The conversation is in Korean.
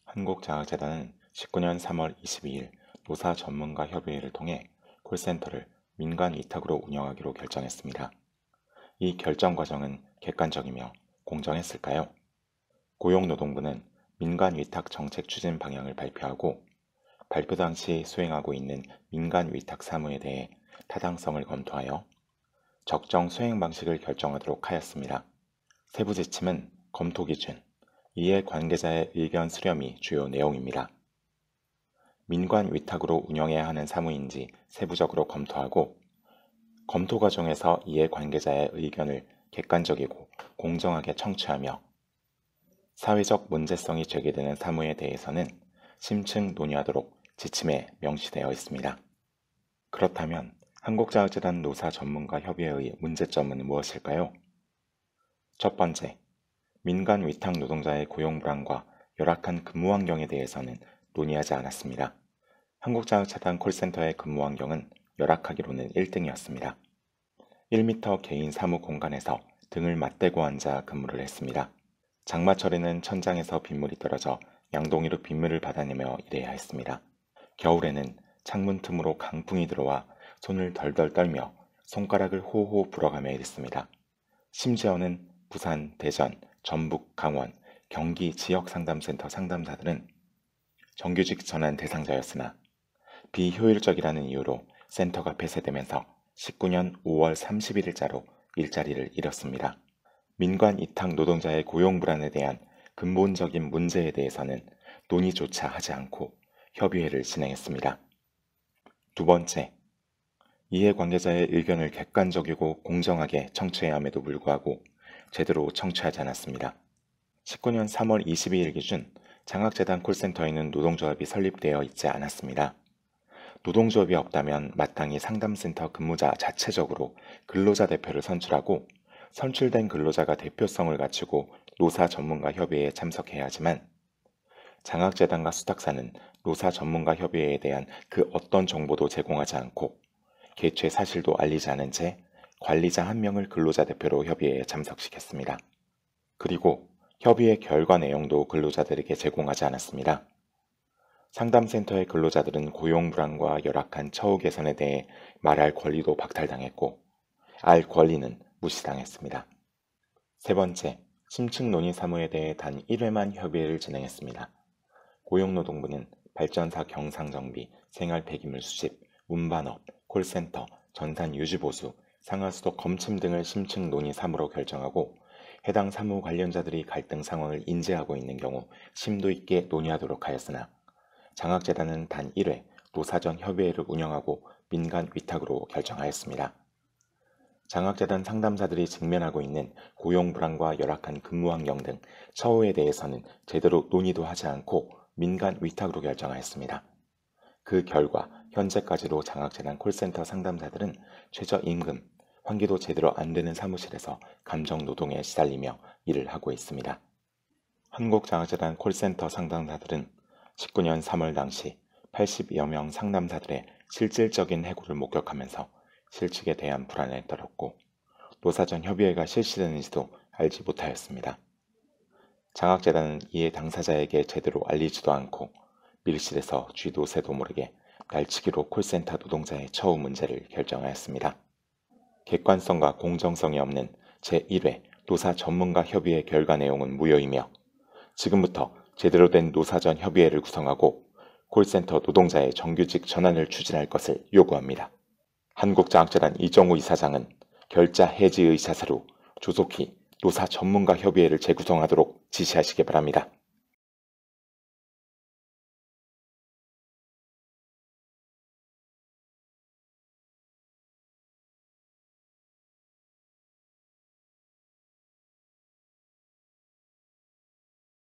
한국장학재단은 19년 3월 22일 노사전문가협의회를 통해 콜센터를 민간 위탁으로 운영하기로 결정했습니다. 이 결정 과정은 객관적이며 공정했을까요? 고용노동부는 민간 위탁 정책 추진 방향을 발표하고 발표 당시 수행하고 있는 민간 위탁 사무에 대해 타당성을 검토하여 적정 수행 방식을 결정하도록 하였습니다. 세부 지침은 검토 기준, 이해 관계자의 의견 수렴이 주요 내용입니다. 민간 위탁으로 운영해야 하는 사무인지 세부적으로 검토하고 검토 과정에서 이해 관계자의 의견을 객관적이고 공정하게 청취하며 사회적 문제성이 제기되는 사무에 대해서는 심층 논의하도록 지침에 명시되어 있습니다. 그렇다면 한국장학재단 노사전문가협의회의 문제점은 무엇일까요? 첫 번째, 민간 위탁 노동자의 고용 불안과 열악한 근무 환경에 대해서는 논의하지 않았습니다. 한국장학재단 콜센터의 근무 환경은 열악하기로는 1등이었습니다. 1m 개인 사무 공간에서 등을 맞대고 앉아 근무를 했습니다. 장마철에는 천장에서 빗물이 떨어져 양동이로 빗물을 받아내며 일해야 했습니다. 겨울에는 창문 틈으로 강풍이 들어와 손을 덜덜 떨며 손가락을 호호 불어가며 일했습니다. 심지어는 부산, 대전, 전북, 강원, 경기 지역상담센터 상담사들은 정규직 전환 대상자였으나 비효율적이라는 이유로 센터가 폐쇄되면서 19년 5월 31일자로 일자리를 잃었습니다. 민간 위탁 노동자의 고용 불안에 대한 근본적인 문제에 대해서는 논의조차 하지 않고 협의회를 진행했습니다. 두 번째, 이해관계자의 의견을 객관적이고 공정하게 청취해야 함에도 불구하고 제대로 청취하지 않았습니다. 19년 3월 22일 기준 장학재단 콜센터에는 노동조합이 설립되어 있지 않았습니다. 노동조합이 없다면 마땅히 상담센터 근무자 자체적으로 근로자 대표를 선출하고 선출된 근로자가 대표성을 갖추고 노사전문가협의회에 참석해야 하지만 장학재단과 수탁사는 노사전문가협의회에 대한 그 어떤 정보도 제공하지 않고 개최 사실도 알리지 않은 채 관리자 한 명을 근로자 대표로 협의회에 참석시켰습니다. 그리고 협의회 결과 내용도 근로자들에게 제공하지 않았습니다. 상담센터의 근로자들은 고용 불안과 열악한 처우 개선에 대해 말할 권리도 박탈당했고 알 권리는 무시당했습니다. 세 번째, 심층 논의 사무에 대해 단 1회만 협의회를 진행했습니다. 고용노동부는 발전사 경상정비, 생활폐기물 수집, 운반업, 콜센터, 전산 유지보수, 상하수도 검침 등을 심층 논의 사무로 결정하고 해당 사무 관련자들이 갈등 상황을 인지하고 있는 경우 심도 있게 논의하도록 하였으나 장학재단은 단 1회 노사전 협의회를 운영하고 민간 위탁으로 결정하였습니다. 장학재단 상담사들이 직면하고 있는 고용 불안과 열악한 근무 환경 등 처우에 대해서는 제대로 논의도 하지 않고 민간 위탁으로 결정하였습니다. 그 결과 현재까지도 장학재단 콜센터 상담사들은 최저임금, 환기도 제대로 안 되는 사무실에서 감정노동에 시달리며 일을 하고 있습니다. 한국장학재단 콜센터 상담사들은 19년 3월 당시 80여 명 상담사들의 실질적인 해고를 목격하면서 실직에 대한 불안에 떨었고 노사전 협의회가 실시되는지도 알지 못하였습니다. 장학재단은 이에 당사자에게 제대로 알리지도 않고 밀실에서 쥐도 새도 모르게 날치기로 콜센터 노동자의 처우 문제를 결정하였습니다. 객관성과 공정성이 없는 제1회 노사전문가협의회 결과 내용은 무효이며 지금부터 제대로 된 노사전 협의회를 구성하고 콜센터 노동자의 정규직 전환을 추진할 것을 요구합니다. 한국장학재단 이정우 이사장은 결자 해지의 자세로 조속히 노사전문가협의회를 재구성하도록 지시하시기 바랍니다.